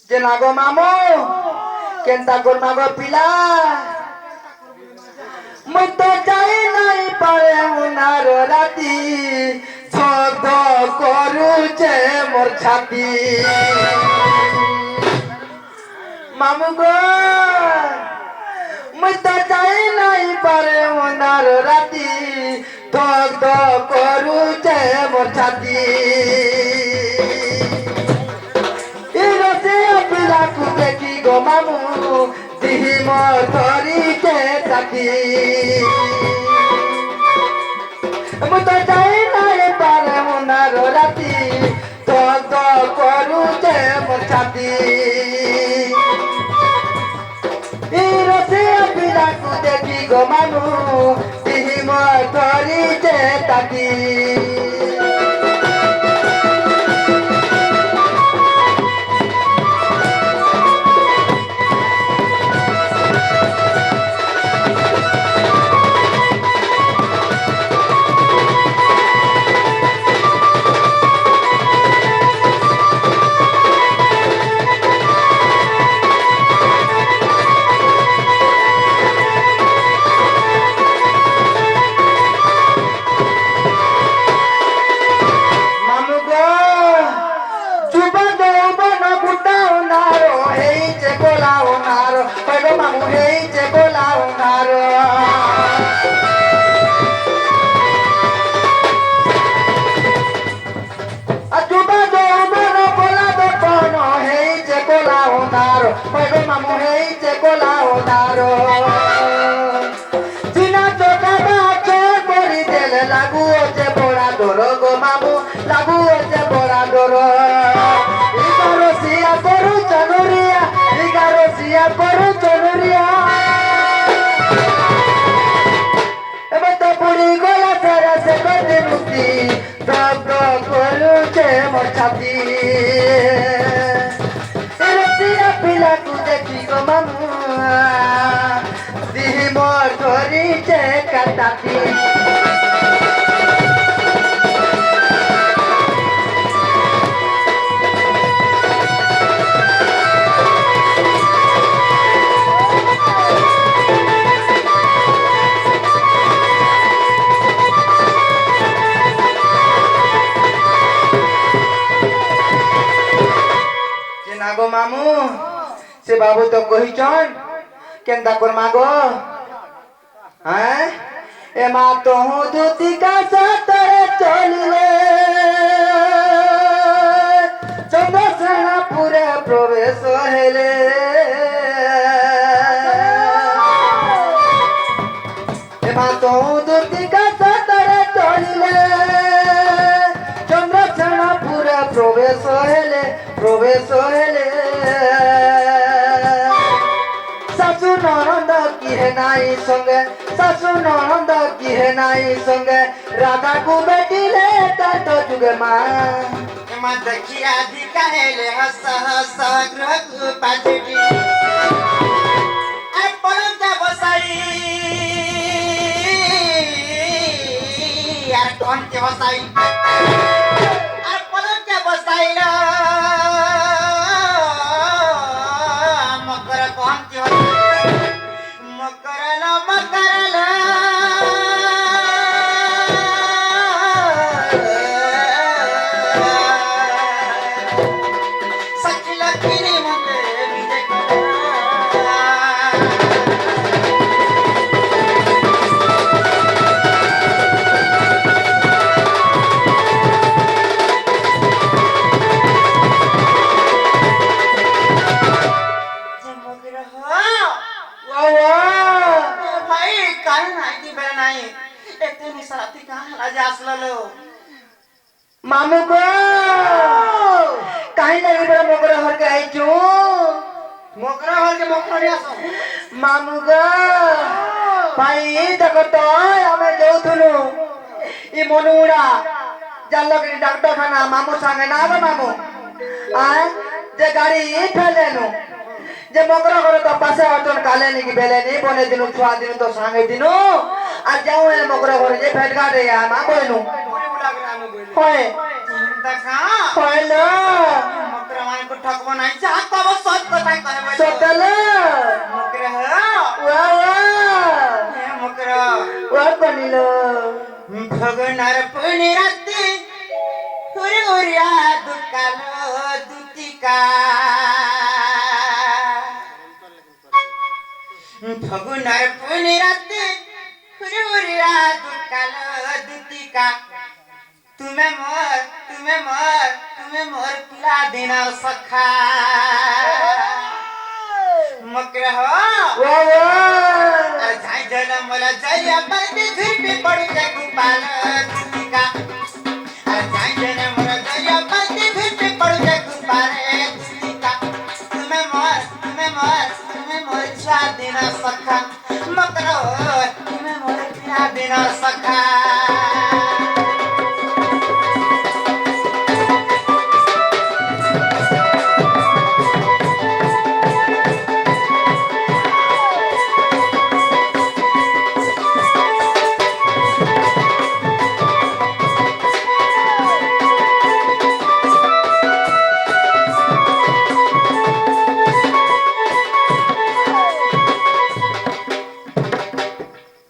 যে না গো মামু কেনতা করমা গো পিলা মুই তো যাই নাই পারে উনার রাতি ছদ করুছে মোর ছাতি মামু গো মুই তো যাই নাই পারে উনার রাতি ধক করুছে মোর ছাতি পিলাকু দেখি গো মামু দিহি মোর ধরিছে ছাতি মু তো যাই নাই পারে উনার রাতি ধক করুছে মোর ছাতি পিলাকু দেখি গো মামু দিহি মোর ধরিছে ছাতি মামু হেইছে কোলা ওনারো চিনা চোখা বাচো করি দেলে লাগু যে বড়া ডোর গো মামু লাগু যে বড়া ডোর ইগারসিয়া করু চনুরিয়া ইগারসিয়া করু চনুরিয়া এবার তো পুরি গলা সারা সে করতে মুক্তি দব করুছে মোর ছাতি পিলাকু দেখি গো মামু দিহি মোর ধরিছে কাটাতি না গো মামু সে বাবু তো কহিছন কেনতা করমা গো হ্যাঁ এ মা তোহু দুতিকা সাতরে চলিলে চন্দ্রসেনাপুরে প্রবেশ হেলে এ মা তোহু দুতিকা সাতরে চলিলে চন্দ্রসেনাপুরে প্রবেশ হেলে শাশু ননন্দ কিহে নাই সঙ্গে শাশু ননন্দ কিহে নাই সঙ্গে রাধাকু বেটিলে তার তো যুগে মা দেখিয়া দিকাহেলে হস হস গ্রহকু পাচিটি পলঙ্কা বসাই আর কন্তে বসাই আর পলঙ্কা বসাইল মকর কন্তে মকরল মকরল সকিল কিরে মতে বিজে मामू को कहीं लगी बड़ा मोकरा हर के आई चू मोकरा हर के मोकरा रे आसो मामू को भाई देखो तो हमें जो थुनु ई मनुड़ा जालो के डॉक्टर खाना मामू संगे ना बा मामू आए जे गाड़ी फेले नु जे मोकरा करे तो पासे अटन काले नी की बेले नी बने दिनु छुआ दिनु तो संगे दिनु आ जाऊ ए मोकरा करे जे फेट गाड़े या मा बोलनु होय देखा होय ना मोकरा मकर मान को ठकबो नहीं चाह तब सत कथा कहबो सतल मकर हो वा वा हे मकर वा कोनिल भगनार पुनी राती हुरी हुरिया दुकालो दुतिका भगनार पुनी राती हुरी हुरिया दुकालो दुतिका तुम्हें मोर पिला देना सखा मकर हो वा वा जाय जला मला जरिया बंदी झुरपी पडू ते गोपाल दुतिका जाय जला मला जरिया बंदी झुरपी पडू ते गोपाल दुतिका तुम्हें मोर छा देना सखा मकर हो तुम्हें मोर पिला देना सखा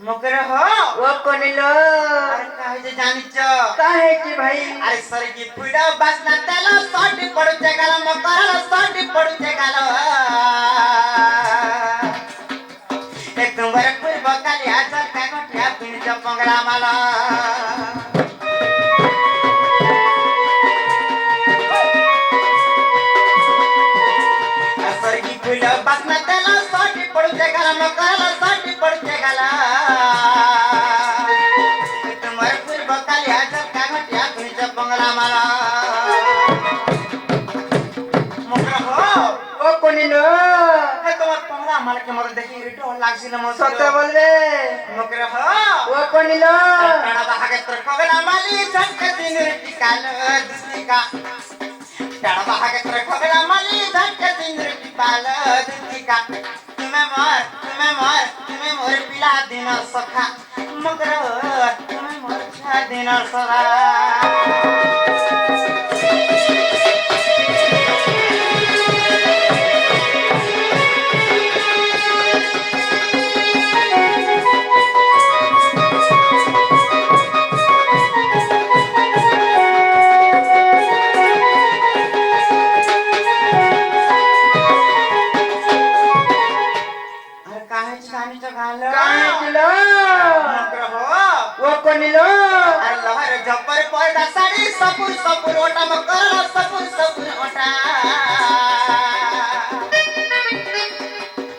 मकर हो वा कोनिल अरे काहे जे जानिच काहे की भाई अरे सर की पुडा बसना त्याला साटी पडूचे गाला मकराला साटी पडूचे गाला एक नंबर पुर बकाली आचा काय गोठ्या पिणच्या पंगडा मला सर की पुडा बसना त्याला साटी पडूचे गाला मकराला साटी पडूचे गाला बंगला माला मकर हो वा कोनिल हे तुम्हार पंगला माला के मर देखि रिटो लागसिल म सत बोलबे मकर हो वा कोनिल टाणा बाहागे तर खगला माली झटके दिन टिकाल दुतिका टाणा बाहागे तर खगला माली झटके दिन टिकाल दुतिका तुम्हें मोर पिला दिन सखा मकर तुम्हें मोर छा दिन सरा काहे किल मकर हो वा कोनिल अरे लहर जपर पडा साडी सपुर ओटा मकर सपुर ओटा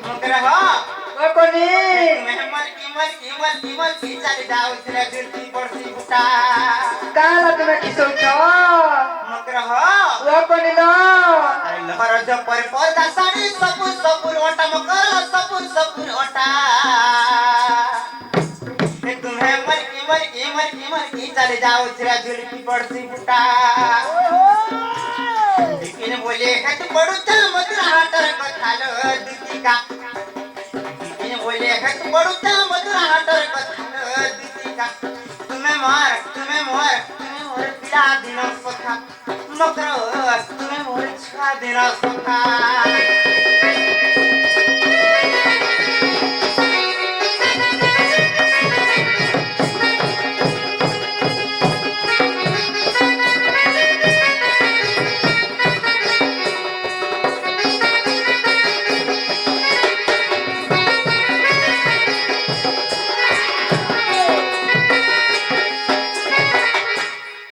मकर हो वा कोनी मेहमल किमल की चली जाऊ तिला दिलती पडसी बुटा काला तुम्हें किसौछ मकर हो वा कोनिल अरे लहर जपर पडा साडी सपुर ओटा मकर सपुर ओटा मर की चले जाओ तेरा जुल्फी पड़ती बुटा लेकिन बोले है तू पड़ू चल मधुर हाटर को थालो दुतिका लेकिन बोले है तू पड़ू चल मधुर हाटर को थालो दुतिका तुम्हें मोर पिला दिनो सखा मकर तुम्हें मोर छा दिनो सखा